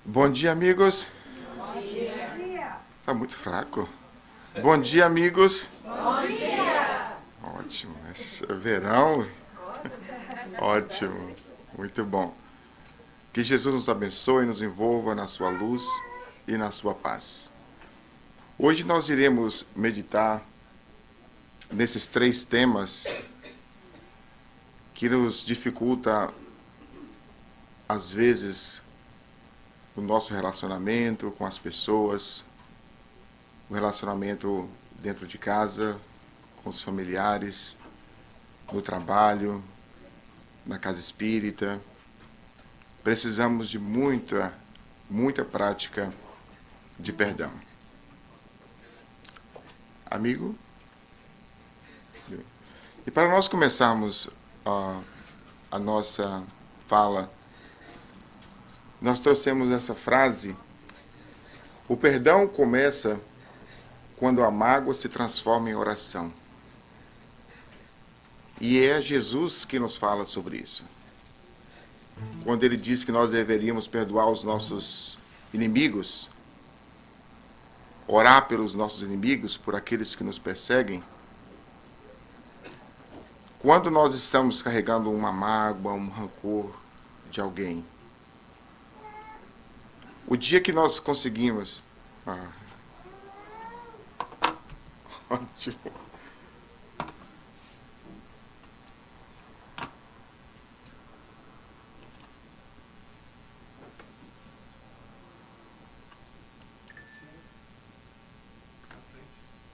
Bom dia, amigos. Bom dia. Tá muito fraco. Bom dia, amigos. Bom dia. Ótimo. É verão. Ótimo. Muito bom. Que Jesus nos abençoe e nos envolva na sua luz e na sua paz. Hoje nós iremos meditar nesses 3 temas que nos dificulta, às vezes, o nosso relacionamento com as pessoas, o relacionamento dentro de casa, com os familiares, no trabalho, na casa espírita. Precisamos de muita prática de perdão. Amigo? E para nós começarmos a nossa fala, nós trouxemos essa frase: o perdão começa quando a mágoa se transforma em oração. E é Jesus que nos fala sobre isso. Quando ele diz que nós deveríamos perdoar os nossos inimigos, orar pelos nossos inimigos, por aqueles que nos perseguem. Quando nós estamos carregando uma mágoa, um rancor de alguém, o dia que nós conseguimos... Ótimo.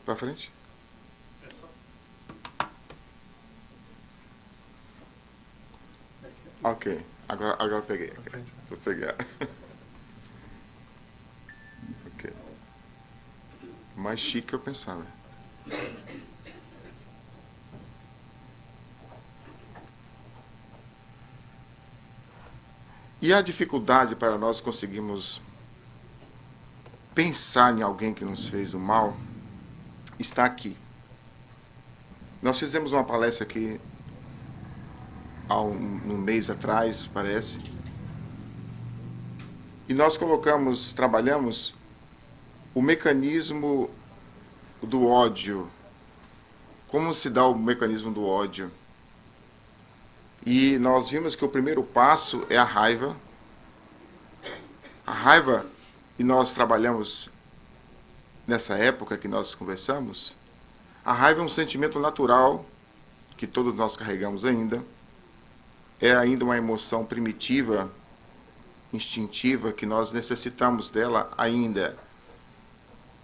Para frente? Ok, agora eu peguei. Vou pegar. Ok. Mais chique que eu pensava. E a dificuldade para nós conseguirmos pensar em alguém que nos fez o mal está aqui. Nós fizemos uma palestra aqui há um mês atrás, parece, e nós trabalhamos o mecanismo do ódio. Como se dá o mecanismo do ódio? E nós vimos que o primeiro passo é a raiva. A raiva, e nós trabalhamos nessa época que nós conversamos, a raiva é um sentimento natural que todos nós carregamos ainda. É ainda uma emoção primitiva, instintiva, que nós necessitamos dela ainda.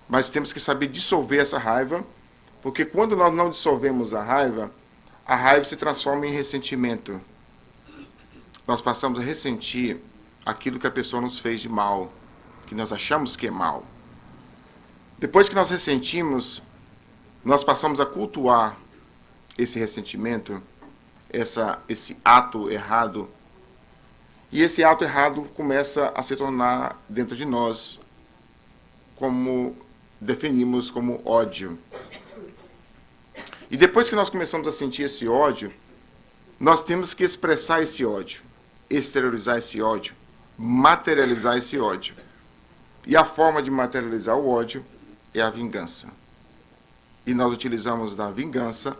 Mas temos que saber dissolver essa raiva, porque quando nós não dissolvemos a raiva se transforma em ressentimento. Nós passamos a ressentir aquilo que a pessoa nos fez de mal, que nós achamos que é mal. Depois que nós ressentimos, nós passamos a cultuar esse ressentimento, esse ato errado. E esse ato errado começa a se tornar dentro de nós, como definimos como ódio. E depois que nós começamos a sentir esse ódio, nós temos que expressar esse ódio, exteriorizar esse ódio, materializar esse ódio. E a forma de materializar o ódio é a vingança. E nós utilizamos da vingança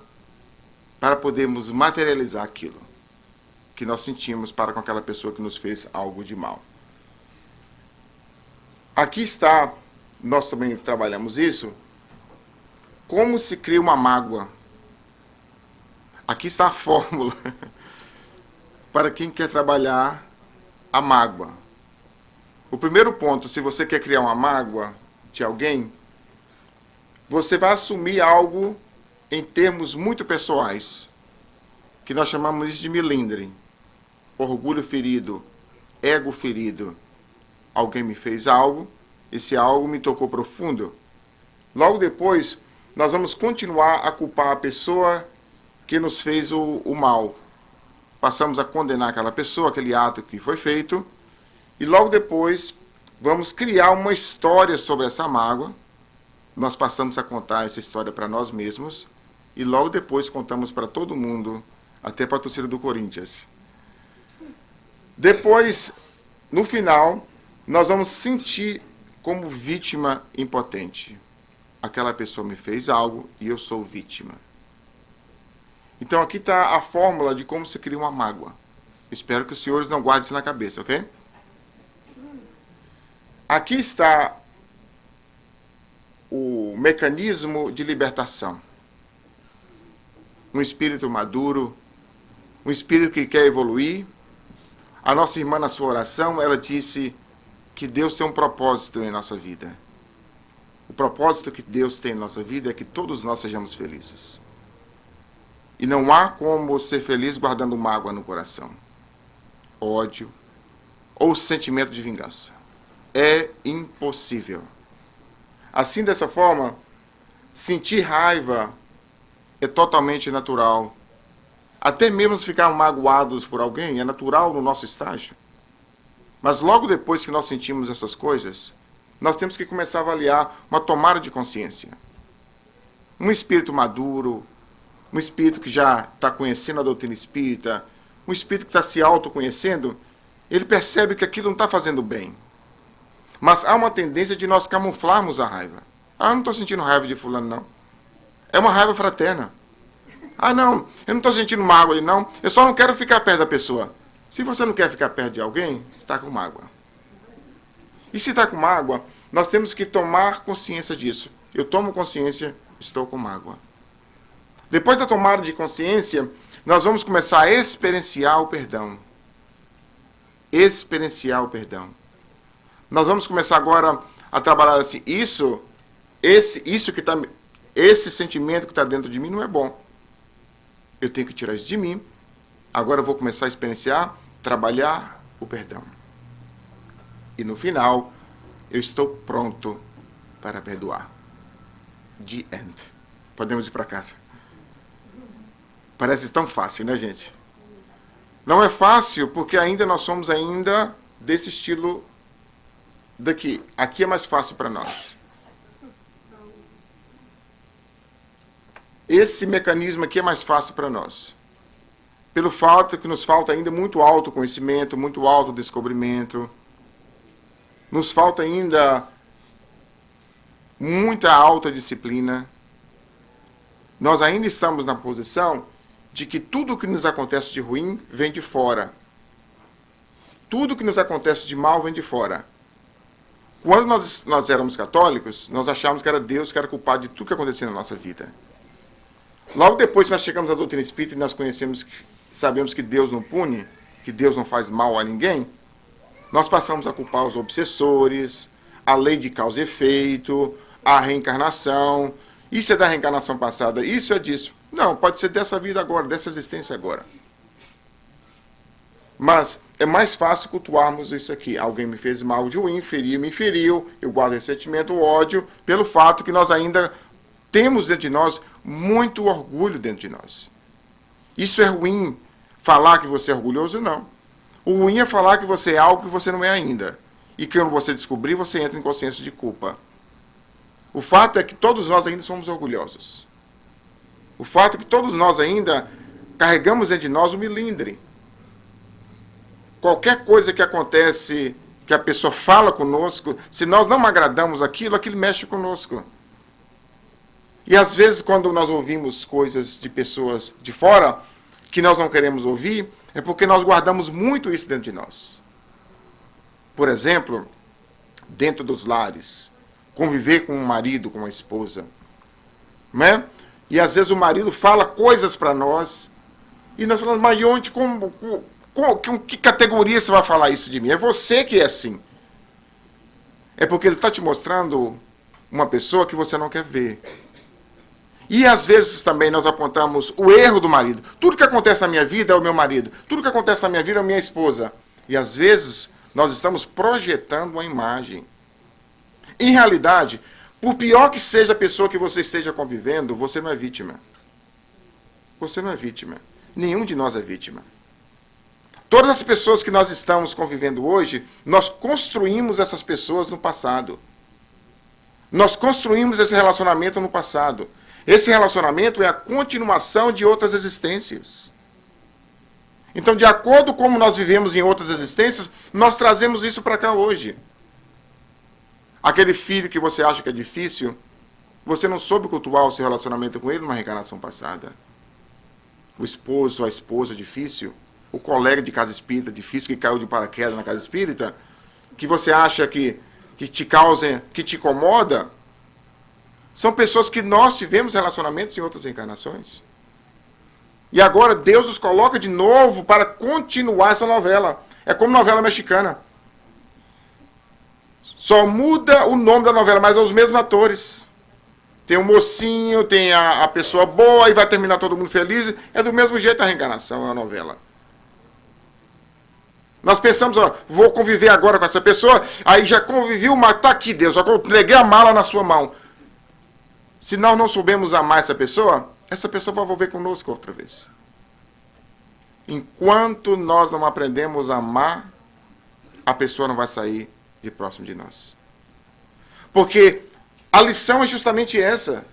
para podermos materializar aquilo que nós sentimos para com aquela pessoa que nos fez algo de mal. Aqui está, nós também trabalhamos isso, como se cria uma mágoa. Aqui está a fórmula para quem quer trabalhar a mágoa. O primeiro ponto, se você quer criar uma mágoa de alguém, você vai assumir algo em termos muito pessoais, que nós chamamos isso de milindre. Orgulho ferido, ego ferido. Alguém me fez algo, esse algo me tocou profundo. Logo depois, nós vamos continuar a culpar a pessoa que nos fez o mal. Passamos a condenar aquela pessoa, aquele ato que foi feito, e logo depois vamos criar uma história sobre essa mágoa. Nós passamos a contar essa história para nós mesmos, e logo depois contamos para todo mundo, até para a torcida do Corinthians. Depois, no final, nós vamos sentir como vítima impotente. Aquela pessoa me fez algo e eu sou vítima. Então aqui está a fórmula de como se cria uma mágoa. Espero que os senhores não guardem isso na cabeça, ok? Aqui está o mecanismo de libertação. Um espírito maduro, um espírito que quer evoluir. A nossa irmã, na sua oração, ela disse que Deus tem um propósito em nossa vida. O propósito que Deus tem em nossa vida é que todos nós sejamos felizes. E não há como ser feliz guardando mágoa no coração, ódio ou sentimento de vingança. É impossível. Assim, dessa forma, sentir raiva é totalmente natural. Até mesmo ficar magoados por alguém é natural no nosso estágio. Mas logo depois que nós sentimos essas coisas, nós temos que começar a avaliar uma tomada de consciência. Um espírito maduro, um espírito que já está conhecendo a doutrina espírita, um espírito que está se autoconhecendo, ele percebe que aquilo não está fazendo bem. Mas há uma tendência de nós camuflarmos a raiva. Ah, eu não estou sentindo raiva de fulano, não. É uma raiva fraterna. Ah, não, eu não estou sentindo mágoa ali, não. Eu só não quero ficar perto da pessoa. Se você não quer ficar perto de alguém, você está com mágoa. E se está com mágoa, nós temos que tomar consciência disso. Eu tomo consciência, estou com mágoa. Depois da tomada de consciência, nós vamos começar a experienciar o perdão. Experienciar o perdão. Nós vamos começar agora a trabalhar assim, esse sentimento que está dentro de mim não é bom. Eu tenho que tirar isso de mim. Agora eu vou começar a experienciar, trabalhar o perdão. E no final, eu estou pronto para perdoar. The end. Podemos ir para casa. Parece tão fácil, né, gente? Não é fácil porque ainda nós somos ainda desse estilo daqui. Aqui é mais fácil para nós. Esse mecanismo aqui é mais fácil para nós. Pelo fato que nos falta ainda muito autoconhecimento, muito autodescobrimento. Nos falta ainda muita autodisciplina. Nós ainda estamos na posição de que tudo o que nos acontece de ruim vem de fora. Tudo o que nos acontece de mal vem de fora. Quando nós éramos católicos, nós achávamos que era Deus que era culpado de tudo que acontecia na nossa vida. Logo depois que nós chegamos à doutrina espírita e nós sabemos que Deus não pune, que Deus não faz mal a ninguém, nós passamos a culpar os obsessores, a lei de causa e efeito, a reencarnação. Isso é da reencarnação passada, isso é disso. Não, pode ser dessa vida agora, dessa existência agora. Mas é mais fácil cultuarmos isso aqui. Alguém me fez mal de ruim, me feriu, eu guardo ressentimento, ódio, pelo fato que nós ainda temos dentro de nós muito orgulho dentro de nós. Isso é ruim. Falar que você é orgulhoso, não. O ruim é falar que você é algo que você não é ainda. E que quando você descobrir, você entra em consciência de culpa. O fato é que todos nós ainda somos orgulhosos. O fato é que todos nós ainda carregamos dentro de nós o milindre. Qualquer coisa que acontece, que a pessoa fala conosco, se nós não agradamos aquilo mexe conosco. E às vezes, quando nós ouvimos coisas de pessoas de fora, que nós não queremos ouvir, é porque nós guardamos muito isso dentro de nós. Por exemplo, dentro dos lares, conviver com um marido, com uma esposa, né? E às vezes o marido fala coisas para nós, e nós falamos, mas de onde, com que categoria você vai falar isso de mim? É você que é assim. É porque ele está te mostrando uma pessoa que você não quer ver. E às vezes também nós apontamos o erro do marido. Tudo que acontece na minha vida é o meu marido. Tudo que acontece na minha vida é a minha esposa. E às vezes nós estamos projetando uma imagem. Em realidade, por pior que seja a pessoa que você esteja convivendo, você não é vítima. Você não é vítima. Nenhum de nós é vítima. Todas as pessoas que nós estamos convivendo hoje, nós construímos essas pessoas no passado. Nós construímos esse relacionamento no passado. Esse relacionamento é a continuação de outras existências. Então, de acordo com como nós vivemos em outras existências, nós trazemos isso para cá hoje. Aquele filho que você acha que é difícil, você não soube cultuar o seu relacionamento com ele numa reencarnação passada. O esposo, a esposa difícil, o colega de casa espírita difícil que caiu de paraquedas na casa espírita, que você acha que te causa, que te incomoda, são pessoas que nós tivemos relacionamentos em outras reencarnações. E agora Deus os coloca de novo para continuar essa novela. É como novela mexicana. Só muda o nome da novela, mas são os mesmos atores. Tem o mocinho, tem a pessoa boa, e vai terminar todo mundo feliz. É do mesmo jeito a reencarnação, é a novela. Nós pensamos, ó, vou conviver agora com essa pessoa, aí já convivi, mas está aqui Deus, só que eu entreguei a mala na sua mão. Se nós não soubemos amar essa pessoa vai volver conosco outra vez. Enquanto nós não aprendemos a amar, a pessoa não vai sair de próximo de nós. Porque a lição é justamente essa.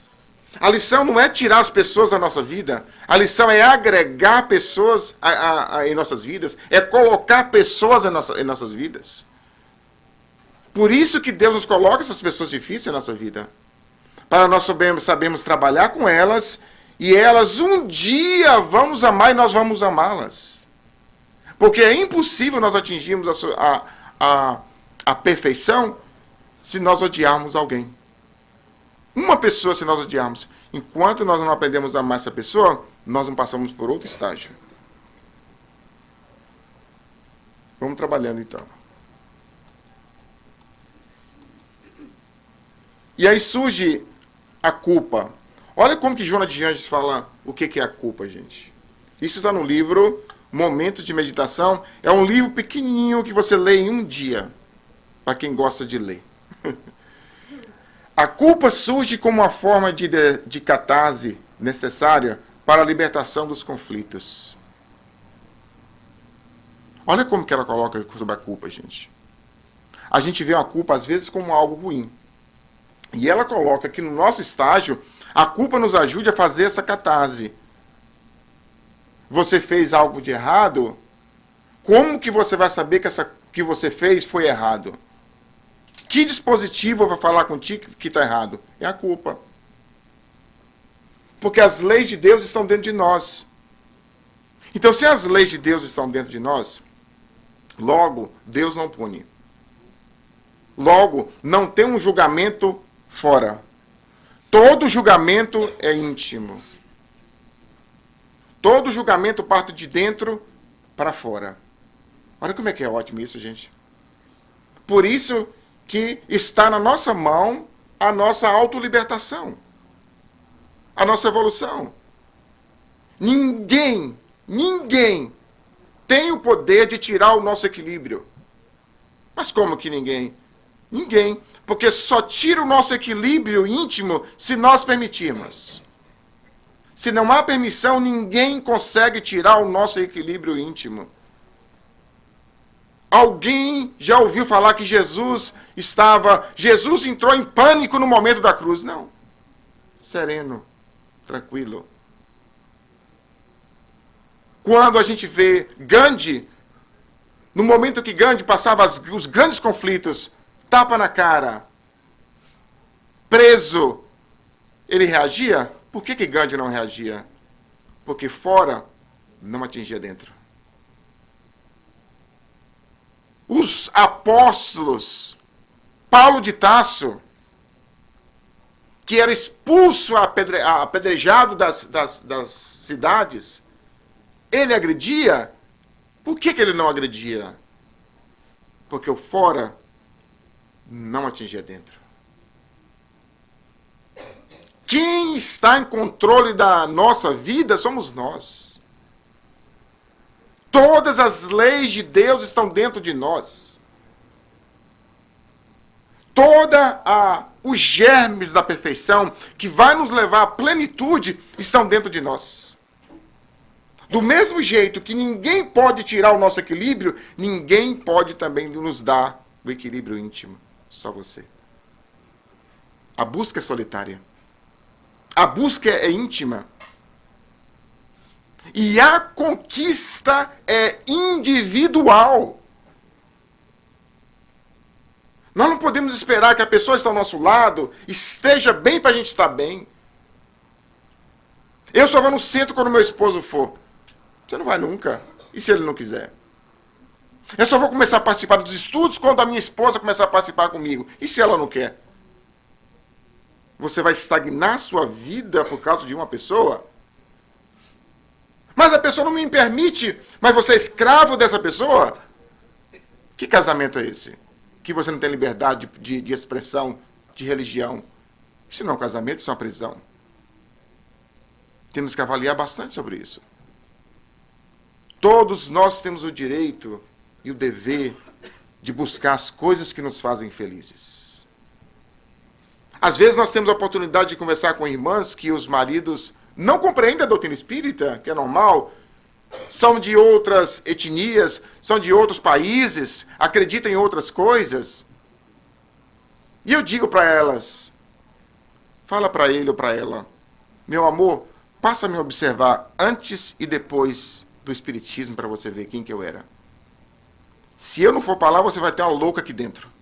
A lição não é tirar as pessoas da nossa vida. A lição é agregar pessoas em nossas vidas. É colocar pessoas em nossas vidas. Por isso que Deus nos coloca essas pessoas difíceis na nossa vida. Para nós sabermos trabalhar com elas. E elas um dia vamos amar e nós vamos amá-las. Porque é impossível nós atingirmos a perfeição se nós odiarmos alguém. Uma pessoa, se nós odiarmos. Enquanto nós não aprendemos a amar essa pessoa, nós não passamos por outro estágio. Vamos trabalhando então. E aí surge a culpa. Olha como que Joana de Anjos fala o que é a culpa, gente. Isso está no livro Momentos de Meditação. É um livro pequenininho que você lê em um dia. Para quem gosta de ler. A culpa surge como uma forma de catarse necessária para a libertação dos conflitos. Olha como que ela coloca sobre a culpa, gente. A gente vê a culpa, às vezes, como algo ruim. E ela coloca que no nosso estágio, a culpa nos ajude a fazer essa catarse. Você fez algo de errado? Como que você vai saber que você fez foi errado? Que dispositivo vai falar contigo que está errado? É a culpa. Porque as leis de Deus estão dentro de nós. Então, se as leis de Deus estão dentro de nós, logo, Deus não pune. Logo, não tem um julgamento fora. Todo julgamento é íntimo. Todo julgamento parte de dentro para fora. Olha como é que é ótimo isso, gente. Por isso que está na nossa mão a nossa autolibertação. A nossa evolução. Ninguém tem o poder de tirar o nosso equilíbrio. Mas como que ninguém? Ninguém. Porque só tira o nosso equilíbrio íntimo se nós permitirmos. Se não há permissão, ninguém consegue tirar o nosso equilíbrio íntimo. Alguém já ouviu falar que Jesus entrou em pânico no momento da cruz? Não. Sereno, tranquilo. Quando a gente vê Gandhi, no momento que Gandhi passava os grandes conflitos, tapa na cara, preso, ele reagia? Por que Gandhi não reagia? Porque fora não atingia dentro. Os apóstolos, Paulo de Tarso, que era expulso apedrejado das cidades, ele agredia? Por que ele não agredia? Porque o fora não atingia dentro. Quem está em controle da nossa vida somos nós. Todas as leis de Deus estão dentro de nós. Os germes da perfeição que vai nos levar à plenitude estão dentro de nós. Do mesmo jeito que ninguém pode tirar o nosso equilíbrio, ninguém pode também nos dar o equilíbrio íntimo. Só você. A busca é solitária. A busca é íntima. E a conquista é individual. Nós não podemos esperar que a pessoa que está ao nosso lado esteja bem para a gente estar bem. Eu só vou no centro quando meu esposo for. Você não vai nunca. E se ele não quiser? Eu só vou começar a participar dos estudos quando a minha esposa começar a participar comigo. E se ela não quer? Você vai estagnar sua vida por causa de uma pessoa? Mas a pessoa não me permite, mas você é escravo dessa pessoa? Que casamento é esse? Que você não tem liberdade de expressão, de religião. Isso não é um casamento, isso é uma prisão. Temos que avaliar bastante sobre isso. Todos nós temos o direito e o dever de buscar as coisas que nos fazem felizes. Às vezes nós temos a oportunidade de conversar com irmãs que os maridos não compreendem a doutrina espírita, que é normal, são de outras etnias, são de outros países, acreditam em outras coisas. E eu digo para elas, fala para ele ou para ela, meu amor, passa a me observar antes e depois do espiritismo para você ver quem que eu era. Se eu não for para lá, você vai ter uma louca aqui dentro.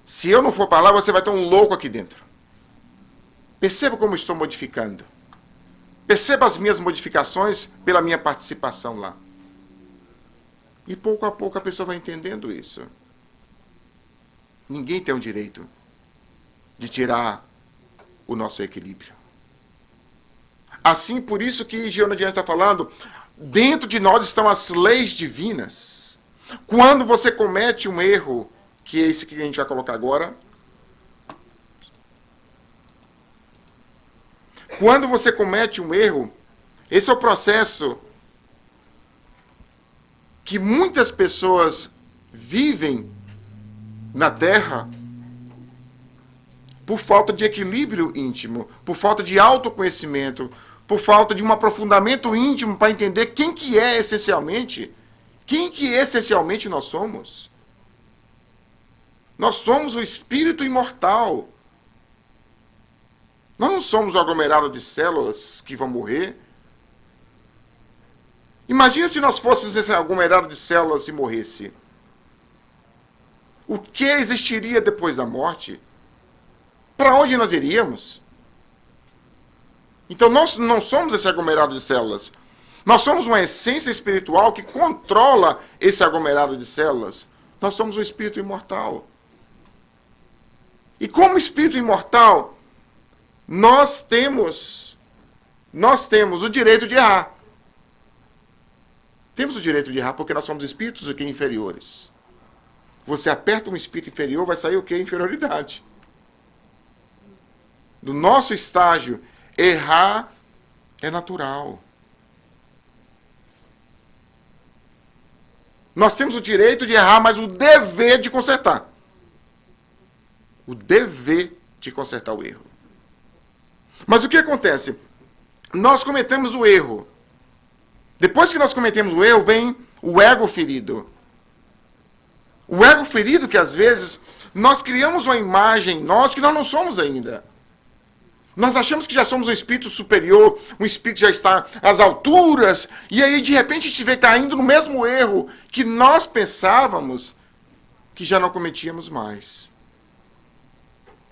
Se eu não for para lá, você vai ter um louco aqui dentro. Perceba como estou modificando. Perceba as minhas modificações pela minha participação lá. E pouco a pouco a pessoa vai entendendo isso. Ninguém tem o direito de tirar o nosso equilíbrio. Assim, por isso que Giona Diante está falando, dentro de nós estão as leis divinas. Quando você comete um erro, que é esse que a gente vai colocar agora, quando você comete um erro, esse é o processo que muitas pessoas vivem na Terra por falta de equilíbrio íntimo, por falta de autoconhecimento, por falta de um aprofundamento íntimo para entender quem que é essencialmente nós somos. Nós somos o espírito imortal. Nós não somos o aglomerado de células que vão morrer. Imagina se nós fôssemos esse aglomerado de células e morresse. O que existiria depois da morte? Para onde nós iríamos? Então nós não somos esse aglomerado de células. Nós somos uma essência espiritual que controla esse aglomerado de células. Nós somos um espírito imortal. E como espírito imortal, nós temos o direito de errar. Temos o direito de errar porque nós somos espíritos o que inferiores. Você aperta um espírito inferior, vai sair o que? Inferioridade. Do nosso estágio, errar é natural. Nós temos o direito de errar, mas o dever de consertar. O dever de consertar o erro. Mas o que acontece? Nós cometemos o erro. Depois que nós cometemos o erro, vem o ego ferido. O ego ferido que às vezes nós criamos uma imagem em nós que nós não somos ainda. Nós achamos que já somos um espírito superior, um espírito que já está às alturas, e aí de repente a gente vê caindo no mesmo erro que nós pensávamos que já não cometíamos mais.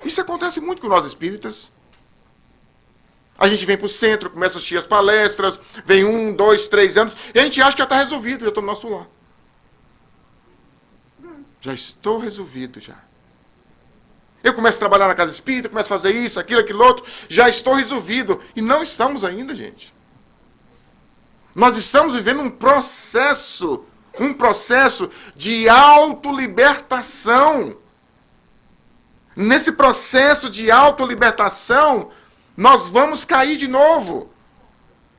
Isso acontece muito com nós espíritas. A gente vem para o centro, começa a assistir as palestras, vem 1, 2, 3 anos, e a gente acha que já está resolvido, já estou no nosso lar. Já estou resolvido, já. Eu começo a trabalhar na casa espírita, começo a fazer isso, aquilo outro, já estou resolvido. E não estamos ainda, gente. Nós estamos vivendo um processo de autolibertação. Nesse processo de autolibertação, nós vamos cair de novo.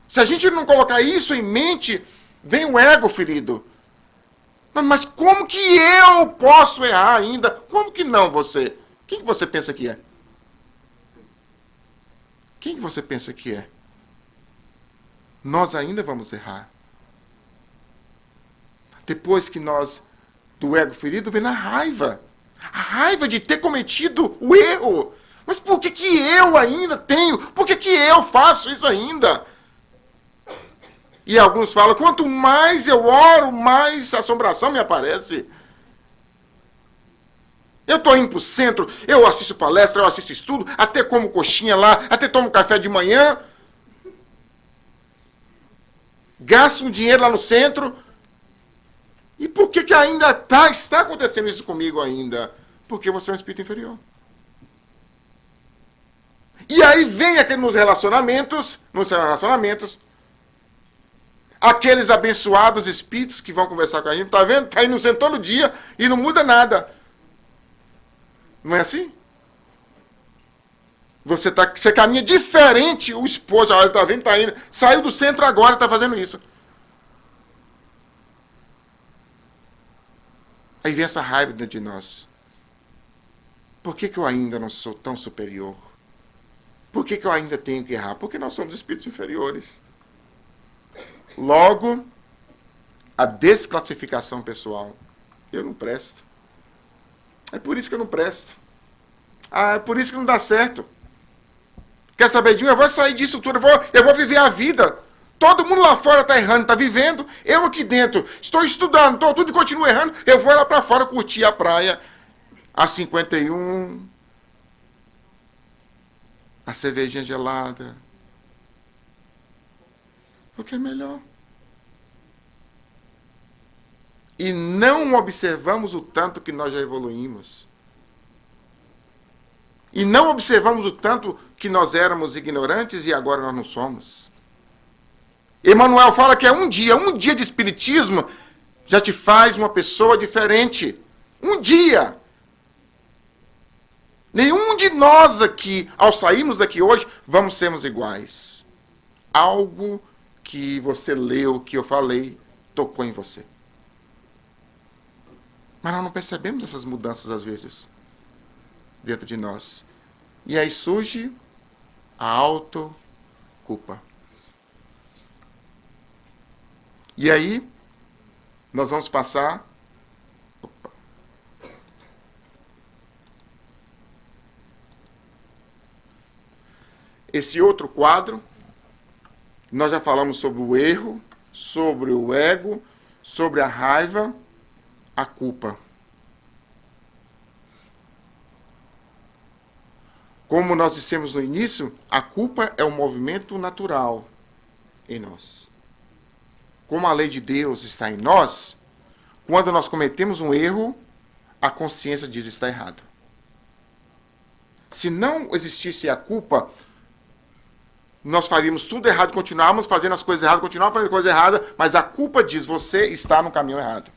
Se a gente não colocar isso em mente, vem o ego ferido. Mas como que eu posso errar ainda? Como que não você? Quem que você pensa que é? Quem que você pensa que é? Nós ainda vamos errar. Depois que nós, do ego ferido, vem a raiva. A raiva de ter cometido o erro. Mas por que que eu ainda tenho? Por que que eu faço isso ainda? E alguns falam, quanto mais eu oro, mais assombração me aparece. Eu estou indo para o centro, eu assisto palestra, eu assisto estudo, até como coxinha lá, até tomo café de manhã. Gasto um dinheiro lá no centro. E por que ainda está acontecendo isso comigo ainda? Porque você é um espírito inferior. E aí vem aquele nos relacionamentos, aqueles abençoados espíritos que vão conversar com a gente, tá vendo? Tá indo no centro todo dia e não muda nada. Não é assim? Você caminha diferente, o esposo, olha, tá vendo, tá indo, saiu do centro agora, tá fazendo isso. Aí vem essa raiva dentro de nós. Por que eu ainda não sou tão superior? Por que eu ainda tenho que errar? Porque nós somos espíritos inferiores. Logo, a desclassificação pessoal. Eu não presto. É por isso que eu não presto. É por isso que não dá certo. Quer saber de um? Eu vou sair disso tudo, eu vou viver a vida. Todo mundo lá fora está errando, está vivendo. Eu aqui dentro estou estudando, tudo e continuo errando. Eu vou lá para fora curtir a praia, a 51, a cervejinha gelada. Porque é melhor. E não observamos o tanto que nós já evoluímos. E não observamos o tanto que nós éramos ignorantes e agora nós não somos. Emmanuel fala que é um dia de espiritismo já te faz uma pessoa diferente. Um dia. Nenhum de nós aqui, ao sairmos daqui hoje, vamos sermos iguais. Algo que você leu, que eu falei, tocou em você. Mas nós não percebemos essas mudanças às vezes dentro de nós. E aí surge a autoculpa. E aí nós vamos passar... Esse outro quadro, nós já falamos sobre o erro, sobre o ego, sobre a raiva, a culpa. Como nós dissemos no início, a culpa é um movimento natural em nós. Como a lei de Deus está em nós, quando nós cometemos um erro, a consciência diz está errado. Se não existisse a culpa, nós faríamos tudo errado, continuávamos fazendo as coisas erradas, continuávamos fazendo coisa errada, mas a culpa diz você está no caminho errado.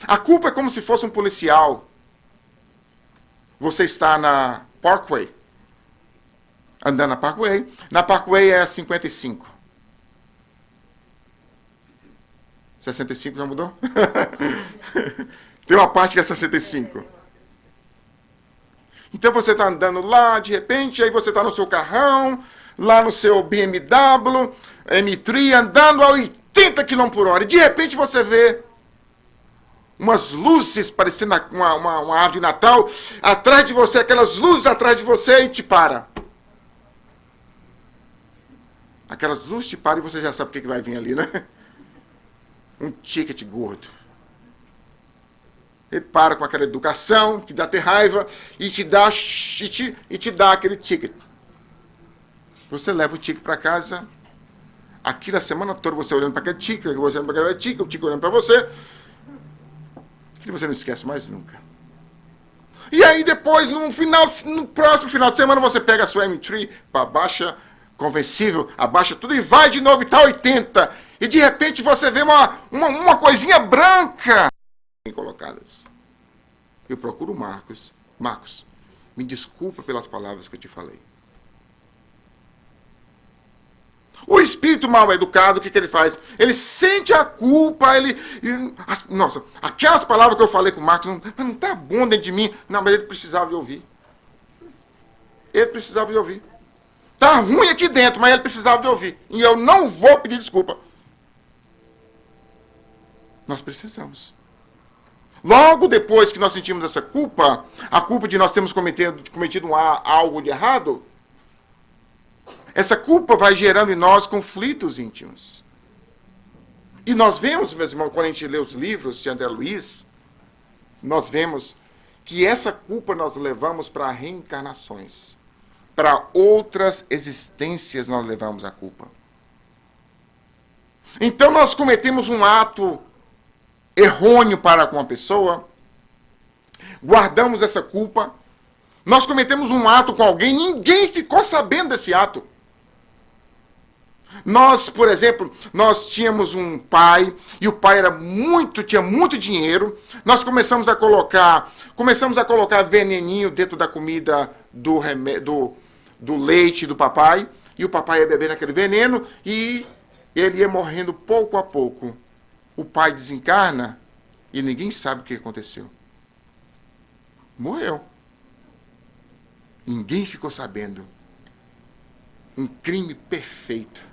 A culpa é como se fosse um policial. Você está na Parkway, andando na Parkway. Na Parkway é 55. 65 já mudou? Tem uma parte que é 65. Então você está andando lá, de repente, aí você está no seu carrão, lá no seu BMW, M3, andando a 80 km por hora. E de repente você vê umas luzes parecendo uma árvore de Natal, atrás de você, aquelas luzes atrás de você e te para. Aquelas luzes te param e você já sabe o que vai vir ali, né? Um ticket gordo. Ele para com aquela educação, que dá até raiva, e te dá aquele ticket. Você leva o ticket para casa, aquilo a semana toda você olhando para aquele ticket, você olhando para aquele ticket, o ticket olhando para você, que você não esquece mais nunca. E aí depois, no próximo final de semana, você pega a sua M3, abaixa conversível, abaixa tudo e vai de novo e tá 80. E de repente você vê uma coisinha branca colocadas. Eu procuro o Marcos. Marcos, me desculpa pelas palavras que eu te falei. O espírito mal educado, o que ele faz? Ele sente a culpa, nossa, aquelas palavras que eu falei com o Marcos, não está bom dentro de mim. Não, mas ele precisava de ouvir. Ele precisava de ouvir. Está ruim aqui dentro, mas ele precisava de ouvir. E eu não vou pedir desculpa. Nós precisamos. Logo depois que nós sentimos essa culpa, a culpa de nós termos cometido algo de errado, essa culpa vai gerando em nós conflitos íntimos. E nós vemos, meus irmãos, quando a gente lê os livros de André Luiz, nós vemos que essa culpa nós levamos para reencarnações. Para outras existências nós levamos a culpa. Então nós cometemos um ato errôneo para com a pessoa, guardamos essa culpa, nós cometemos um ato com alguém, ninguém ficou sabendo desse ato. Nós, por exemplo, nós tínhamos um pai, e o pai tinha muito dinheiro, nós começamos a colocar veneninho dentro da comida do leite do papai, e o papai ia bebendo aquele veneno, e ele ia morrendo pouco a pouco. O pai desencarna, e ninguém sabe o que aconteceu. Morreu. Ninguém ficou sabendo. Um crime perfeito.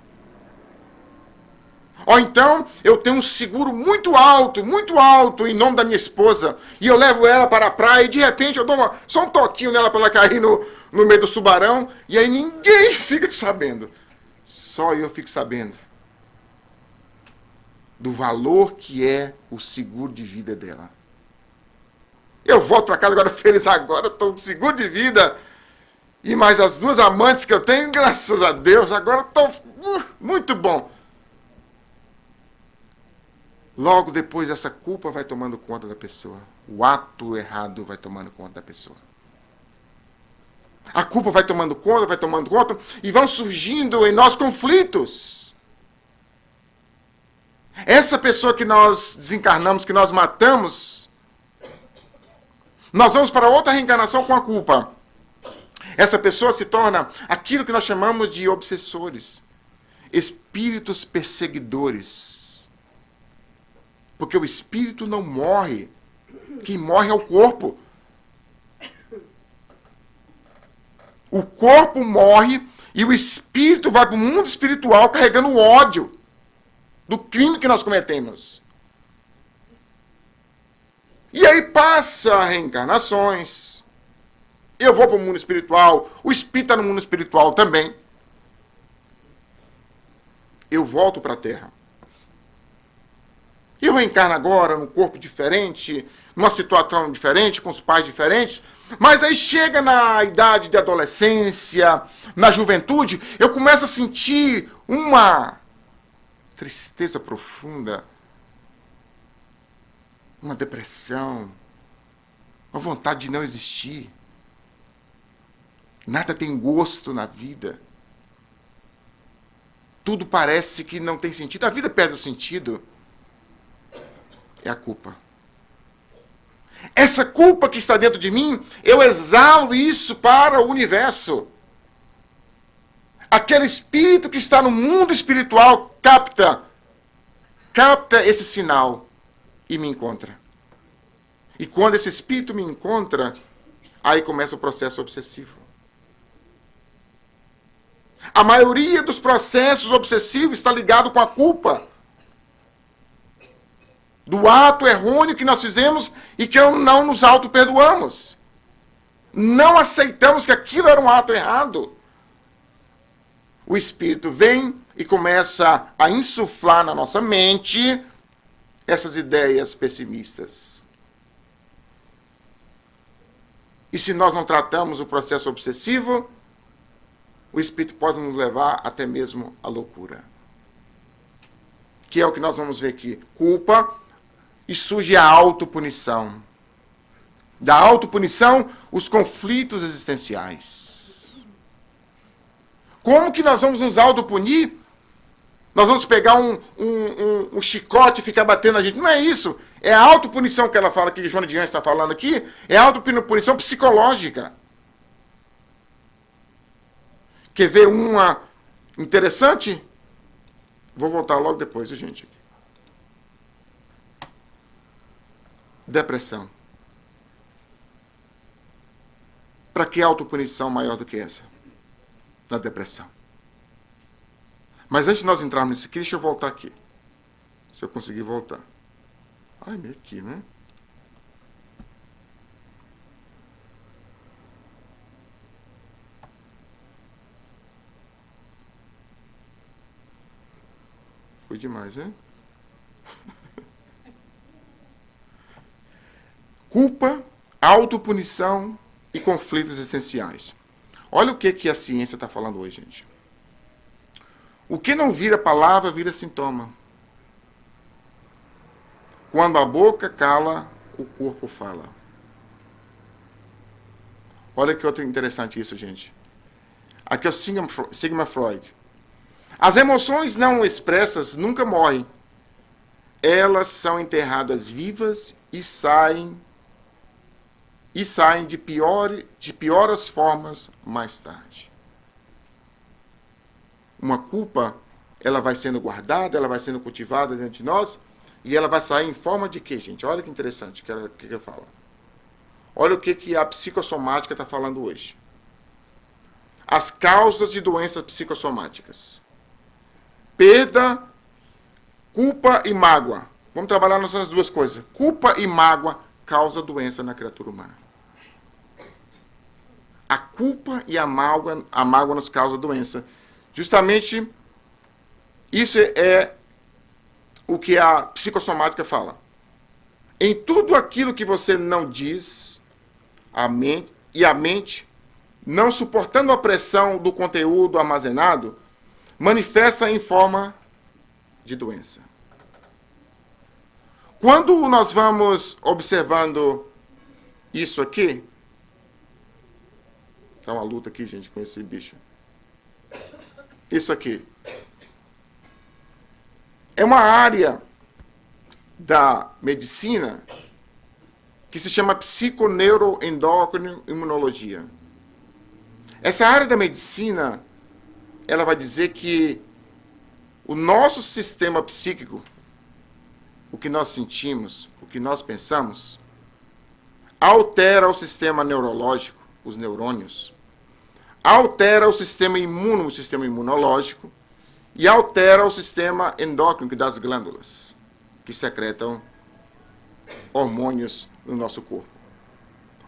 Ou então, eu tenho um seguro muito alto, em nome da minha esposa, e eu levo ela para a praia, e de repente eu dou só um toquinho nela para ela cair no meio do tubarão, e aí ninguém fica sabendo. Só eu fico sabendo do valor que é o seguro de vida dela. Eu volto para casa agora feliz, agora estou com seguro de vida, e mais as 2 amantes que eu tenho, graças a Deus, agora estou muito bom. Logo depois, essa culpa vai tomando conta da pessoa. O ato errado vai tomando conta da pessoa. A culpa vai tomando conta, e vão surgindo em nós conflitos. Essa pessoa que nós desencarnamos, que nós matamos, nós vamos para outra reencarnação com a culpa. Essa pessoa se torna aquilo que nós chamamos de obsessores, espíritos perseguidores. Porque o espírito não morre. Quem morre é o corpo. O corpo morre e o espírito vai para o mundo espiritual carregando o ódio do crime que nós cometemos. E aí passa reencarnações. Eu vou para o mundo espiritual. O espírito está no mundo espiritual também. Eu volto para a Terra. Eu reencarno agora num corpo diferente, numa situação diferente, com os pais diferentes, mas aí chega na idade de adolescência, na juventude, eu começo a sentir uma tristeza profunda, uma depressão, uma vontade de não existir. Nada tem gosto na vida. Tudo parece que não tem sentido. A vida perde o sentido. É a culpa. Essa culpa que está dentro de mim, eu exalo isso para o universo. Aquele espírito que está no mundo espiritual capta esse sinal e me encontra. E quando esse espírito me encontra, aí começa o processo obsessivo. A maioria dos processos obsessivos está ligado com a culpa. Do ato errôneo que nós fizemos e que não nos auto-perdoamos. Não aceitamos que aquilo era um ato errado. O espírito vem e começa a insuflar na nossa mente essas ideias pessimistas. E se nós não tratamos o processo obsessivo, o espírito pode nos levar até mesmo à loucura. Que é o que nós vamos ver aqui. Culpa. E surge a autopunição. Da autopunição, os conflitos existenciais. Como que nós vamos nos autopunir? Nós vamos pegar um chicote e ficar batendo na gente. Não é isso. É a autopunição que ela fala, que Joana de Anjos está falando aqui, é a autopunição psicológica. Quer ver uma interessante? Vou voltar logo depois, gente. Depressão. Para que autopunição maior do que essa? Da depressão. Mas antes de nós entrarmos nisso aqui, deixa eu voltar aqui. Se eu conseguir voltar. Ai, meio aqui, né? Foi demais, né? Culpa autopunição e conflitos existenciais. Olha o que a ciência está falando hoje, gente. O que não vira palavra, vira sintoma. Quando a boca cala, o corpo fala. Olha que outro interessante isso, gente. Aqui é o Sigmund Freud. As emoções não expressas nunca morrem. Elas são enterradas vivas e saem de piores formas mais tarde. Uma culpa, ela vai sendo guardada, ela vai sendo cultivada dentro de nós, e ela vai sair em forma de quê, gente? Olha que interessante que ela fala. Olha o que a psicossomática está falando hoje. As causas de doenças psicossomáticas. Perda, culpa e mágoa. Vamos trabalhar nessas duas coisas. Culpa e mágoa causa doença na criatura humana. A culpa e a mágoa nos causa doença. Justamente, isso é o que a psicossomática fala. Em tudo aquilo que você não diz, a mente, não suportando a pressão do conteúdo armazenado, manifesta em forma de doença. Quando nós vamos observando isso aqui, tá uma luta aqui, gente, com esse bicho. Isso aqui é uma área da medicina que se chama psiconeuroendócrino-imunologia. Essa área da medicina, ela vai dizer que o nosso sistema psíquico, o que nós sentimos, o que nós pensamos, altera o sistema neurológico, os neurônios, altera o sistema imunológico, e altera o sistema endócrino das glândulas, que secretam hormônios no nosso corpo.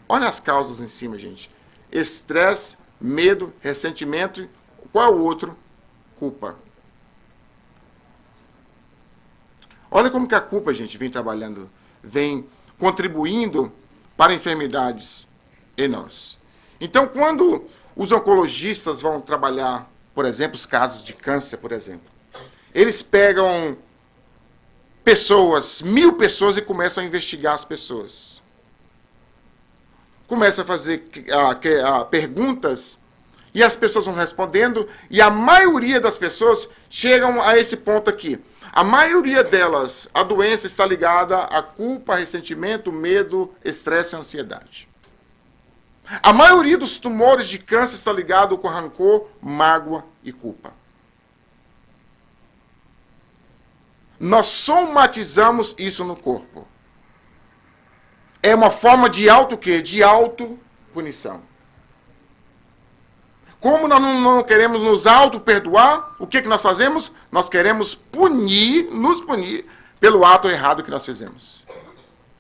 Olha as causas em cima, gente. Estresse, medo, ressentimento. Qual é o outro? Culpa. Olha como que a culpa, gente, vem trabalhando, vem contribuindo para enfermidades em nós. Então, quando os oncologistas vão trabalhar, por exemplo, os casos de câncer, por exemplo, eles pegam 1000 pessoas e começam a investigar as pessoas. Começa a fazer perguntas e as pessoas vão respondendo e a maioria das pessoas chegam a esse ponto aqui. A maioria delas, a doença está ligada à culpa, ressentimento, medo, estresse e ansiedade. A maioria dos tumores de câncer está ligado com rancor, mágoa e culpa. Nós somatizamos isso no corpo. É uma forma de de autopunição. Como nós não queremos nos auto-perdoar, o que nós fazemos? Nós queremos nos punir pelo ato errado que nós fizemos.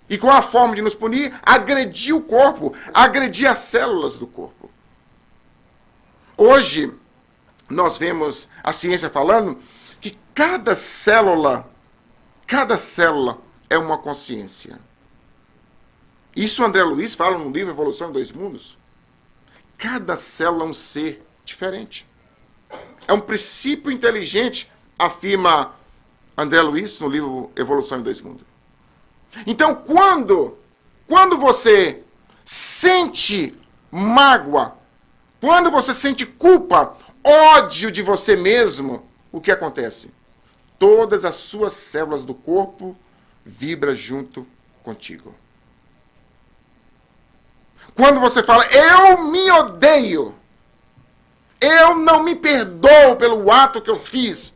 E qual a forma de nos punir? Agredir o corpo, agredir as células do corpo. Hoje, nós vemos a ciência falando que cada célula é uma consciência. Isso André Luiz fala no livro Evolução em Dois Mundos. Cada célula é um ser diferente. É um princípio inteligente, afirma André Luiz no livro Evolução em Dois Mundos. Então, quando você sente mágoa, quando você sente culpa, ódio de você mesmo, o que acontece? Todas as suas células do corpo vibram junto contigo. Quando você fala, eu me odeio, eu não me perdoo pelo ato que eu fiz,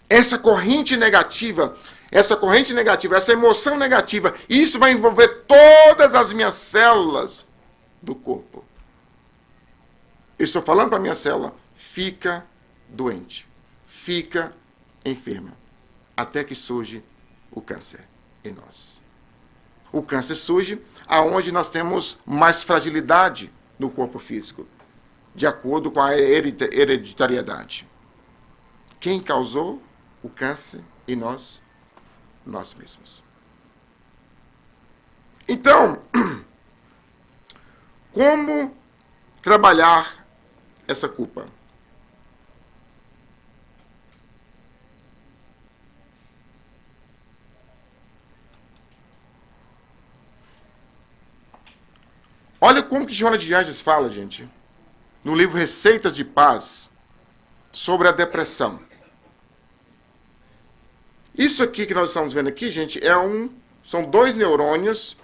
essa corrente negativa, essa emoção negativa, isso vai envolver todas as minhas células do corpo. Eu estou falando para a minha célula, fica doente, fica enferma, até que surge o câncer em nós. O câncer surge aonde nós temos mais fragilidade no corpo físico, de acordo com a hereditariedade. Quem causou o câncer em nós? Nós mesmos. Então, como trabalhar essa culpa? Olha como que Joana de Anjos fala, gente, no livro Receitas de Paz, sobre a depressão. Isso aqui que nós estamos vendo aqui, gente, são dois neurônios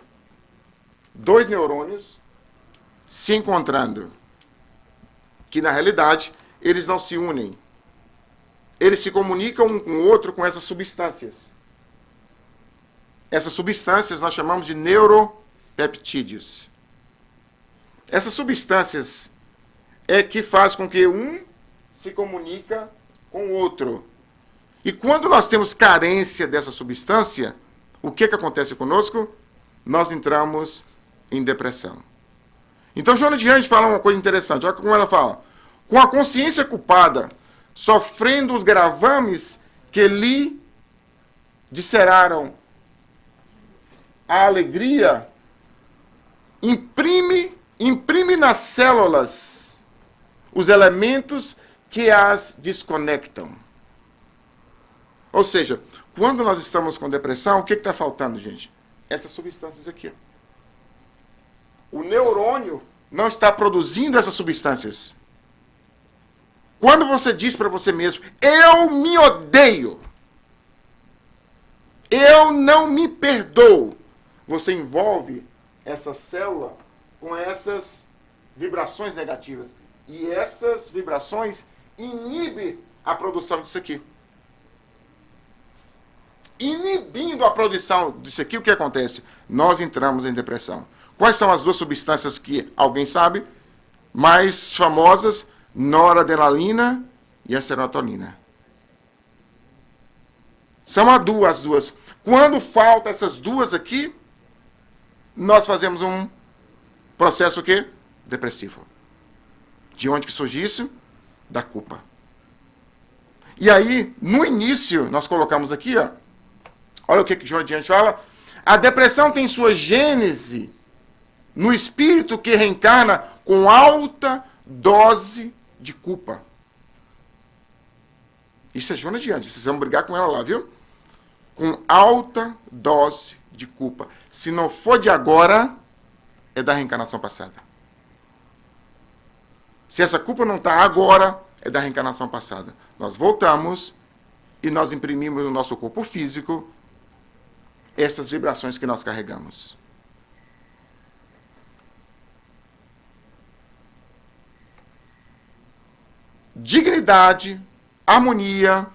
se encontrando. Que, na realidade, eles não se unem. Eles se comunicam um com o outro com essas substâncias. Essas substâncias nós chamamos de neuropeptídeos. Essas substâncias é que faz com que um se comunica com o outro. E quando nós temos carência dessa substância, o que acontece conosco? Nós entramos em depressão. Então, Joana de Anjos fala uma coisa interessante. Olha como ela fala. Com a consciência culpada, sofrendo os gravames que lhe disseraram a alegria, imprime nas células os elementos que as desconectam. Ou seja, quando nós estamos com depressão, o que está faltando, gente? Essas substâncias aqui. O neurônio não está produzindo essas substâncias. Quando você diz para você mesmo, eu me odeio, eu não me perdoo, você envolve essa célula com essas vibrações negativas. E essas vibrações inibem a produção disso aqui. Inibindo a produção disso aqui, o que acontece? Nós entramos em depressão. Quais são as duas substâncias que alguém sabe? Mais famosas, noradrenalina e a serotonina. São as duas. Quando faltam essas duas aqui, nós fazemos um processo o quê? Depressivo. De onde que surge isso? Da culpa. E aí, no início, nós colocamos aqui, ó, olha o que Joana de Anjos fala. A depressão tem sua gênese no espírito que reencarna com alta dose de culpa. Isso é Joana de Anjos. Vocês vão brigar com ela lá, viu? Com alta dose de culpa. Se não for de agora, é da reencarnação passada. Se essa culpa não está agora, é da reencarnação passada. Nós voltamos e nós imprimimos no nosso corpo físico essas vibrações que nós carregamos. Dignidade, harmonia,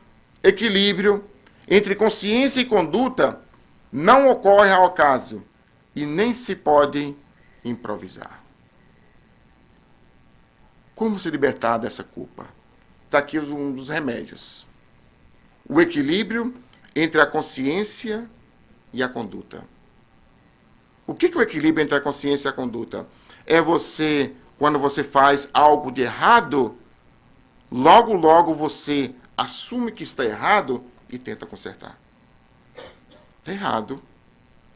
equilíbrio entre consciência e conduta não ocorre ao acaso e nem se pode improvisar. Como se libertar dessa culpa? Está aqui um dos remédios. O equilíbrio entre a consciência e a conduta. O que é o equilíbrio entre a consciência e a conduta? É você, quando você faz algo de errado, logo você assume que está errado e tenta consertar. Está errado,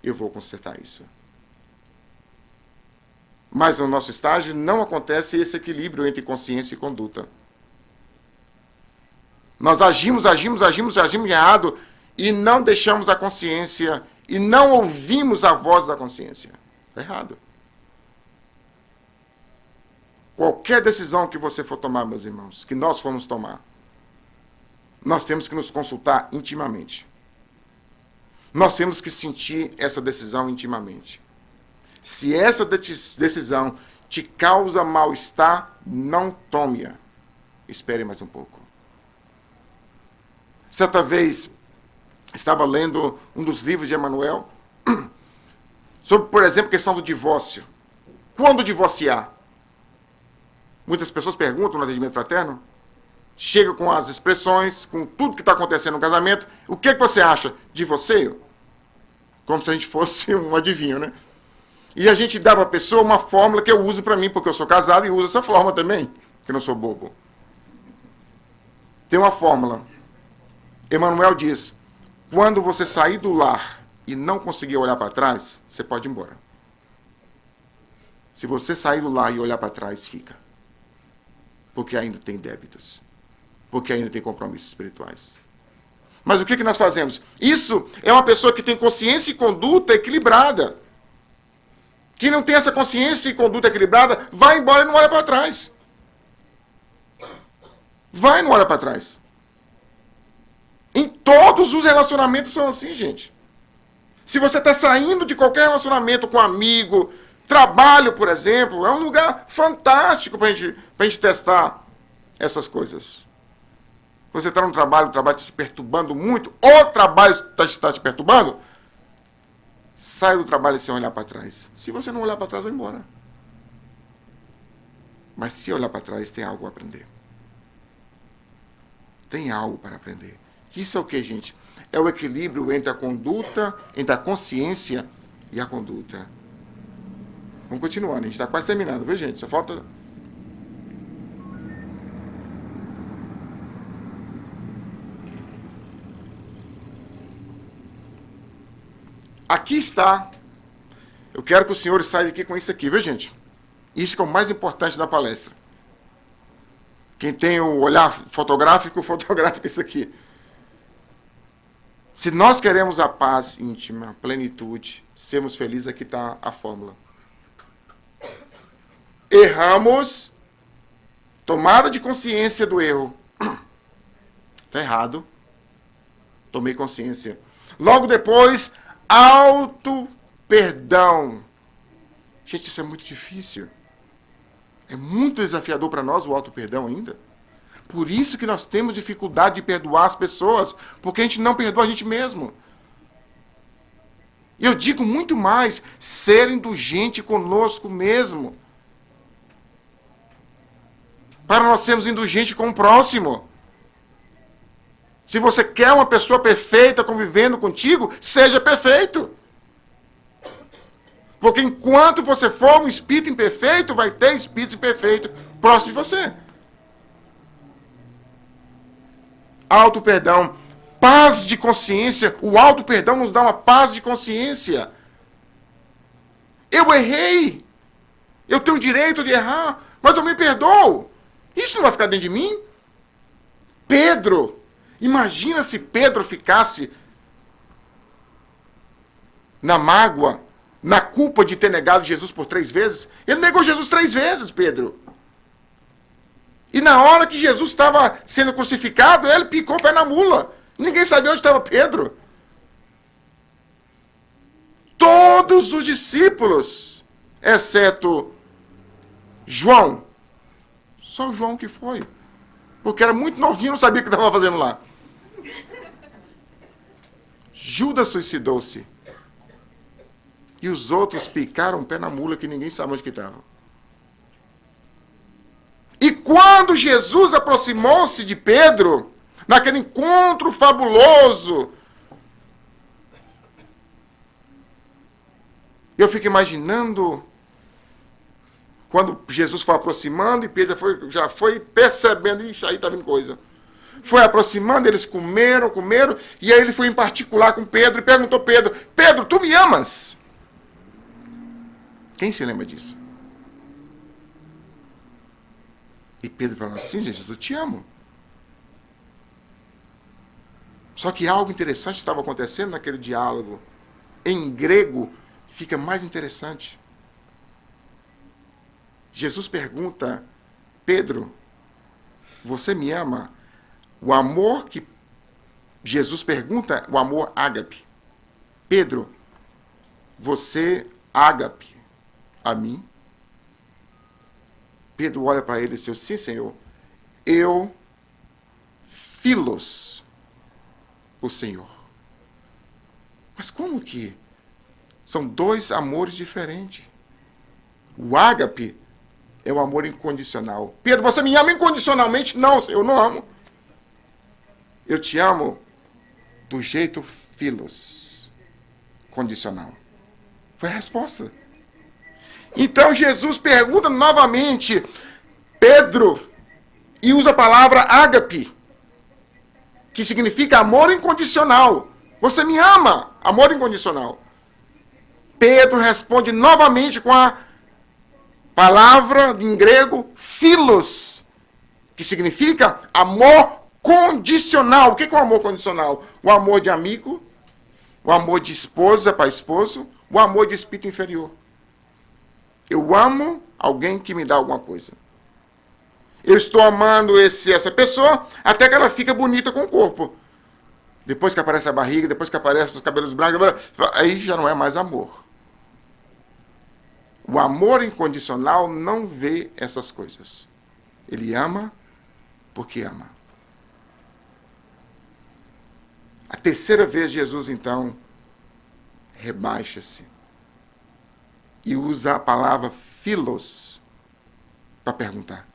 eu vou consertar isso. Mas no nosso estágio não acontece esse equilíbrio entre consciência e conduta. Nós agimos errado e não deixamos a consciência e não ouvimos a voz da consciência. Está errado. Qualquer decisão que você for tomar, meus irmãos, que nós formos tomar, nós temos que nos consultar intimamente. Nós temos que sentir essa decisão intimamente. Se essa decisão te causa mal-estar, não tome-a. Espere mais um pouco. Certa vez, estava lendo um dos livros de Emmanuel sobre, por exemplo, a questão do divórcio. Quando divorciar? Muitas pessoas perguntam no atendimento fraterno, chega com as expressões, com tudo que está acontecendo no casamento, o que você acha? Divorcio? Como se a gente fosse um adivinho, né? E a gente dá para a pessoa uma fórmula que eu uso para mim, porque eu sou casado e uso essa fórmula também, que eu não sou bobo. Tem uma fórmula. Emmanuel diz, quando você sair do lar e não conseguir olhar para trás, você pode ir embora. Se você sair do lar e olhar para trás, fica. Porque ainda tem débitos. Porque ainda tem compromissos espirituais. Mas o que nós fazemos? Isso é uma pessoa que tem consciência e conduta equilibrada. Quem não tem essa consciência e conduta equilibrada, vai embora e não olha para trás. Vai e não olha para trás. Em todos os relacionamentos são assim, gente. Se você está saindo de qualquer relacionamento com um amigo, trabalho, por exemplo, é um lugar fantástico para a gente testar essas coisas. Você está no trabalho, o trabalho está te perturbando muito, o trabalho está te perturbando, sai do trabalho sem olhar para trás. Se você não olhar para trás, vai embora. Mas se olhar para trás, tem algo a aprender. Tem algo para aprender. Isso é o que, gente? É o equilíbrio entre a conduta, entre a consciência e a conduta. Vamos continuar, né? A gente está quase terminando, viu, gente? Só falta... Aqui está. Eu quero que o senhor saia daqui com isso aqui, viu, gente? Isso que é o mais importante da palestra. Quem tem o olhar fotográfico, fotografa isso aqui. Se nós queremos a paz íntima, a plenitude, sermos felizes, aqui está a fórmula. Erramos, tomada de consciência do erro. Está errado. Tomei consciência. Logo depois, auto-perdão. Gente, isso é muito difícil. É muito desafiador para nós o auto-perdão ainda. Por isso que nós temos dificuldade de perdoar as pessoas, porque a gente não perdoa a gente mesmo. E eu digo muito mais, ser indulgente conosco mesmo. Para nós sermos indulgentes com o próximo. Se você quer uma pessoa perfeita convivendo contigo, seja perfeito. Porque enquanto você for um espírito imperfeito, vai ter espírito imperfeito próximo de você. Auto-perdão. Paz de consciência. O auto-perdão nos dá uma paz de consciência. Eu errei. Eu tenho o direito de errar, mas eu me perdoo. Isso não vai ficar dentro de mim? Pedro. Imagina se Pedro ficasse na mágoa, na culpa de ter negado Jesus por 3 vezes. Ele negou Jesus 3 vezes, Pedro. E na hora que Jesus estava sendo crucificado, ele picou o pé na mula. Ninguém sabia onde estava Pedro. Todos os discípulos, exceto João. Só o João que foi. Porque era muito novinho, não sabia o que estava fazendo lá. Judas suicidou-se. E os outros picaram o pé na mula que ninguém sabe onde que estava. E quando Jesus aproximou-se de Pedro, naquele encontro fabuloso, eu fico imaginando quando Jesus foi aproximando e Pedro já foi percebendo, isso aí está vindo coisa. Foi aproximando, eles comeram, e aí ele foi em particular com Pedro e perguntou a Pedro, Pedro, tu me amas? Quem se lembra disso? E Pedro falou assim, Jesus, eu te amo. Só que algo interessante estava acontecendo naquele diálogo. Em grego, fica mais interessante. Jesus pergunta, Pedro, você me ama? O amor que Jesus pergunta, o amor ágape. Pedro, você ágape a mim? Pedro olha para ele e diz, sim, Senhor, eu filos o Senhor. Mas como que? São 2 amores diferentes. O ágape é o amor incondicional. Pedro, você me ama incondicionalmente? Não, Senhor, eu não amo. Eu te amo do jeito filos, condicional. Foi a resposta. Então Jesus pergunta novamente, Pedro, e usa a palavra ágape, que significa amor incondicional. Você me ama Amor incondicional. Pedro responde novamente com a palavra em grego, philos, que significa amor condicional. O que é o amor condicional? O amor de amigo, o amor de esposa para esposo, o amor de espírito inferior. Eu amo alguém que me dá alguma coisa. Eu estou amando essa pessoa até que ela fica bonita com o corpo. Depois que aparece a barriga, depois que aparecem os cabelos brancos, aí já não é mais amor. O amor incondicional não vê essas coisas. Ele ama porque ama. A terceira vez Jesus, então, rebaixa-se e usa a palavra philos para perguntar.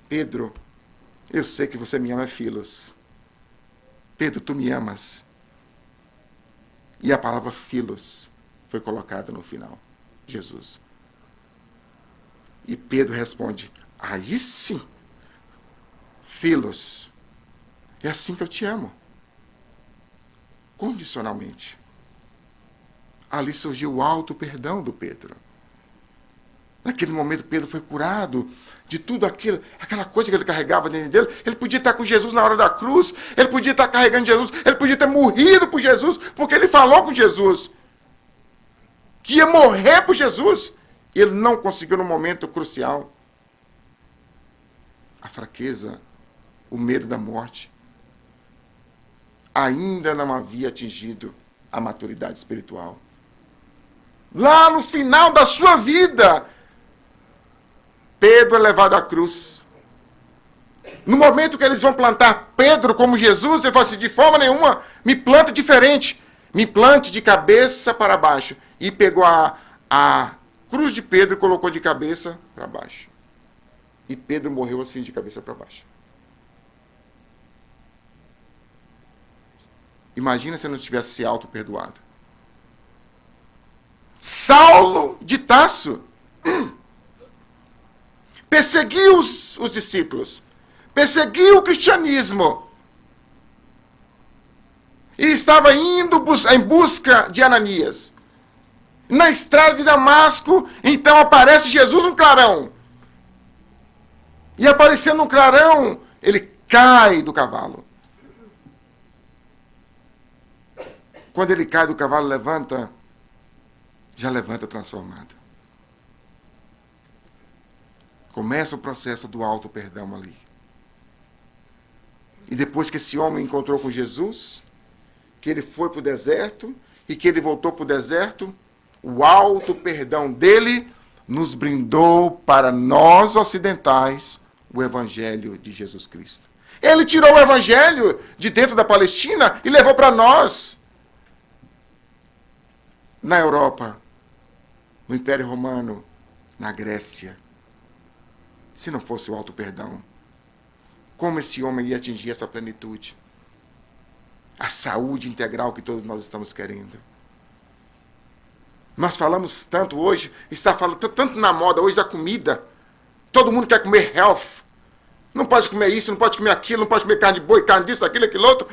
Pedro, eu sei que você me ama, philos. Pedro, tu me amas? E a palavra philos foi colocada no final. Jesus. E Pedro responde, aí sim, philos, é assim que eu te amo. Condicionalmente. Ali surgiu o alto perdão do Pedro. Naquele momento Pedro foi curado de tudo aquilo, aquela coisa que ele carregava dentro dele. Ele podia estar com Jesus na hora da cruz, ele podia estar carregando Jesus, ele podia ter morrido por Jesus, porque ele falou com Jesus que ia morrer por Jesus. Ele não conseguiu no momento crucial. A fraqueza, o medo da morte, ainda não havia atingido a maturidade espiritual. Lá no final da sua vida, Pedro é levado à cruz. No momento que eles vão plantar Pedro como Jesus, ele fala assim, de forma nenhuma, me planta diferente. Me plante de cabeça para baixo. E pegou a cruz de Pedro e colocou de cabeça para baixo. E Pedro morreu assim, de cabeça para baixo. Imagina se não tivesse se auto-perdoado. Saulo de Tarso perseguiu os discípulos, perseguiu o cristianismo e estava indo em busca de Ananias. Na estrada de Damasco, então aparece Jesus um clarão. E aparecendo um clarão, ele cai do cavalo. Quando ele cai do cavalo, levanta, já levanta transformado. Começa o processo do auto-perdão ali. E depois que esse homem encontrou com Jesus, que ele foi para o deserto, e que ele voltou para o deserto, o auto-perdão dele nos brindou para nós ocidentais o Evangelho de Jesus Cristo. Ele tirou o Evangelho de dentro da Palestina e levou para nós. Na Europa, no Império Romano, na Grécia. Se não fosse o auto-perdão, como esse homem ia atingir essa plenitude? A saúde integral que todos nós estamos querendo. Nós falamos tanto hoje, está falando tanto na moda hoje da comida. Todo mundo quer comer health. Não pode comer isso, não pode comer aquilo, não pode comer carne de boi, carne disso, aquilo, aquilo outro.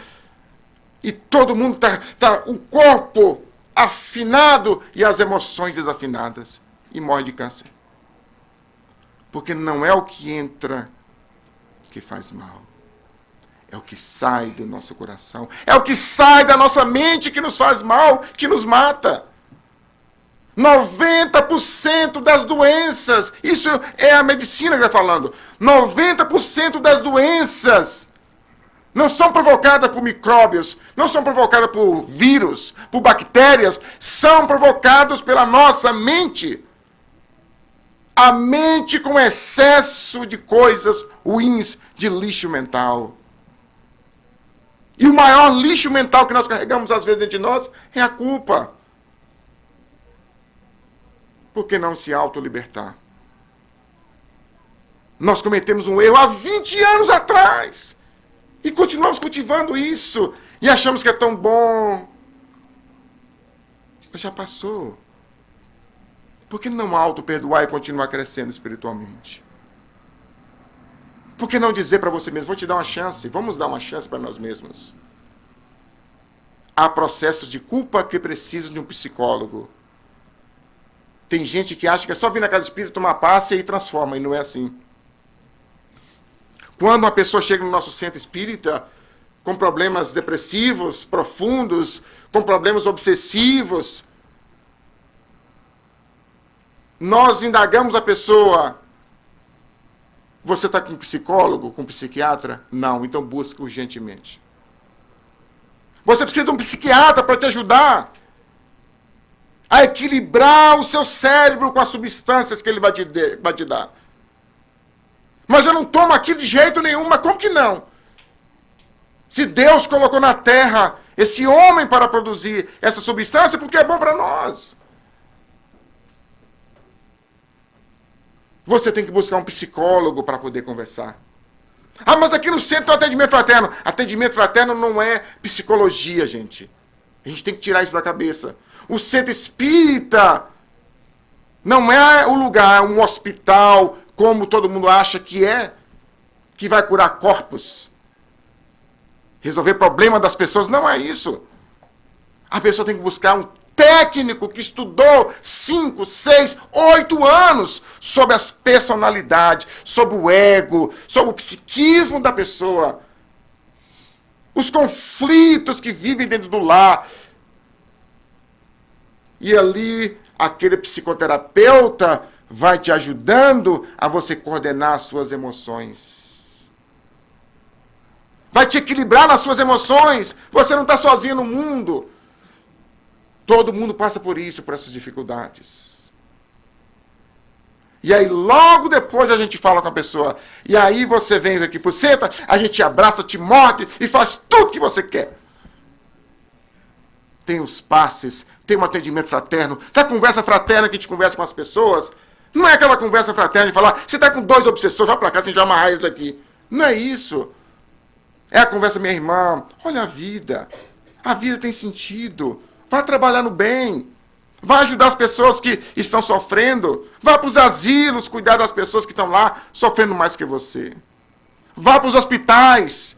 E todo mundo está o corpo afinado e as emoções desafinadas. E morre de câncer. Porque não é o que entra que faz mal. É o que sai do nosso coração. É o que sai da nossa mente que nos faz mal, que nos mata. 90% das doenças, isso é a medicina que está falando, 90% das doenças não são provocadas por micróbios, não são provocadas por vírus, por bactérias, são provocadas pela nossa mente. A mente com excesso de coisas ruins, de lixo mental. E o maior lixo mental que nós carregamos às vezes dentro de nós é a culpa. Por que não se auto-libertar? Nós cometemos um erro há 20 anos atrás. E continuamos cultivando isso. E achamos que é tão bom. Mas já passou. Por que não auto-perdoar e continuar crescendo espiritualmente? Por que não dizer para você mesmo, vou te dar uma chance, vamos dar uma chance para nós mesmos? há processos de culpa que precisam de um psicólogo. Tem gente que acha que é só vir na casa espírita, tomar passe e transforma, e não é assim. Quando uma pessoa chega no nosso centro espírita com problemas depressivos, profundos, com problemas obsessivos, nós indagamos a pessoa: você está com um psicólogo, com um psiquiatra? Não, então busque urgentemente. Você precisa de um psiquiatra para te ajudar a equilibrar o seu cérebro com as substâncias que ele vai te dar. Mas eu não tomo aqui de jeito nenhum, mas como que não? Se Deus colocou na terra esse homem para produzir essa substância, porque é bom para nós. Você tem que buscar um psicólogo para poder conversar. Ah, mas aqui no centro tem atendimento fraterno. Atendimento fraterno não é psicologia, gente. A gente tem que tirar isso da cabeça. O centro espírita não é o lugar, um hospital, como todo mundo acha que é, que vai curar corpos, resolver problema das pessoas. Não é isso. A pessoa tem que buscar um técnico que estudou 5, 6, 8 anos sobre as personalidades, sobre o ego, sobre o psiquismo da pessoa, os conflitos que vivem dentro do lar. E ali, aquele psicoterapeuta vai te ajudando a você coordenar as suas emoções. Vai te equilibrar nas suas emoções. Você não está sozinho no mundo. Todo mundo passa por isso, por essas dificuldades. E aí, logo depois, a gente fala com a pessoa. E aí, você vem aqui por senta, a gente te abraça, te morde e faz tudo que você quer. Tem os passes, tem um atendimento fraterno, tem a conversa fraterna que a gente conversa com as pessoas. Não é aquela conversa fraterna de falar: você está com 2 obsessores, vai para cá, sem já amarrar eles aqui. Não é isso. É a conversa: minha irmã, olha a vida tem sentido. Vá trabalhar no bem. Vá ajudar as pessoas que estão sofrendo. Vá para os asilos cuidar das pessoas que estão lá sofrendo mais que você. Vá para os hospitais,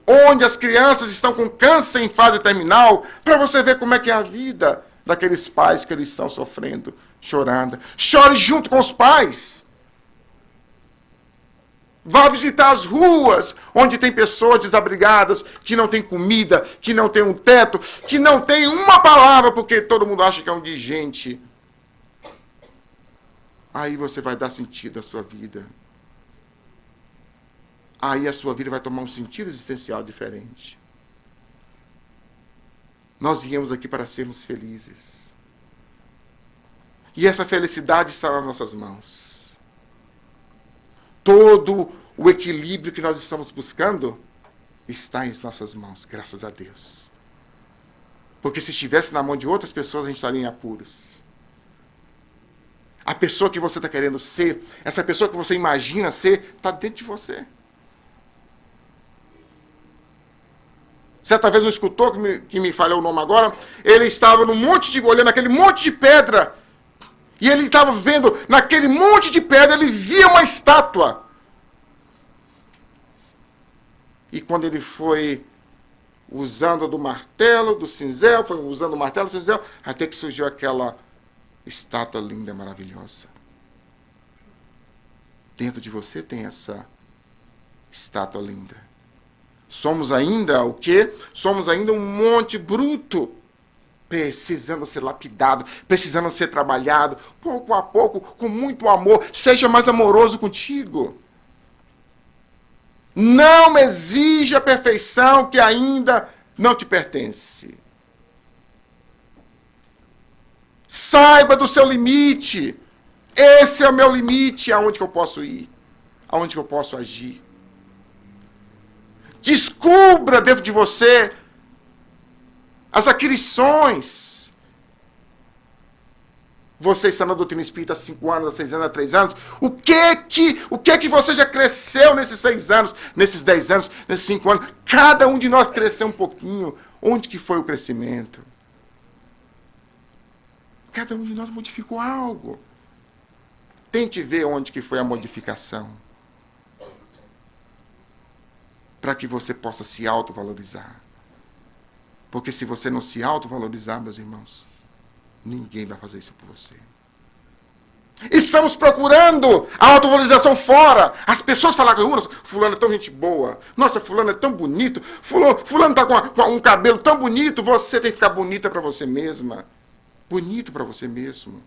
onde as crianças estão com câncer em fase terminal, para você ver como é que é a vida daqueles pais que eles estão sofrendo, chorando. Chore junto com os pais. Vá visitar as ruas, onde tem pessoas desabrigadas, que não tem comida, que não tem um teto, que não tem uma palavra, porque todo mundo acha que é um indigente. Aí você vai dar sentido à sua vida. Aí a sua vida vai tomar um sentido existencial diferente. Nós viemos aqui para sermos felizes. E essa felicidade está nas nossas mãos. Todo o equilíbrio que nós estamos buscando está em nossas mãos, graças a Deus. Porque se estivesse na mão de outras pessoas, a gente estaria em apuros. A pessoa que você está querendo ser, essa pessoa que você imagina ser, está dentro de você. Certa vez um escultor, que me falhou o nome agora, ele estava olhando aquele monte de pedra. E ele estava vendo, naquele monte de pedra, ele via uma estátua. E quando ele foi usando do martelo, do cinzel, foi usando o martelo, do cinzel, até que surgiu aquela estátua linda, maravilhosa. Dentro de você tem essa estátua linda. Somos ainda o quê? Somos ainda um monte bruto, precisando ser lapidado, precisando ser trabalhado, pouco a pouco, com muito amor. Seja mais amoroso contigo. Não exija a perfeição que ainda não te pertence. Saiba do seu limite. Esse é o meu limite, aonde que eu posso ir, aonde que eu posso agir. Descubra dentro de você as aquisições. Você está na doutrina espírita há 5 anos, há 6 anos, há 3 anos. O que que você já cresceu nesses 6 anos, nesses 10 anos, nesses 5 anos? Cada um de nós cresceu um pouquinho. Onde que foi o crescimento? Cada um de nós modificou algo. Tente ver onde que foi a modificação. Para que você possa se autovalorizar. Porque se você não se autovalorizar, meus irmãos, ninguém vai fazer isso por você. Estamos procurando a autovalorização fora. As pessoas falam que fulano é tão gente boa. Nossa, fulano é tão bonito. Fulano está com um cabelo tão bonito. Você tem que ficar bonita para você mesma. Bonito para você mesmo.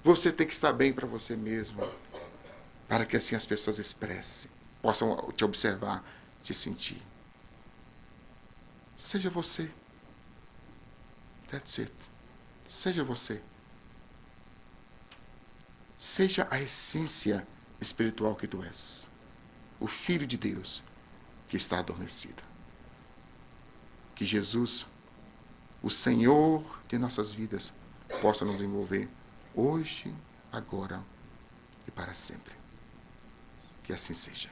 Você tem que estar bem para você mesmo. Para que assim as pessoas expressem. Possam te observar, te sentir. Seja você. That's it. Seja você. Seja a essência espiritual que tu és. O Filho de Deus que está adormecido. Que Jesus, o Senhor de nossas vidas, possa nos envolver hoje, agora e para sempre. Que assim seja.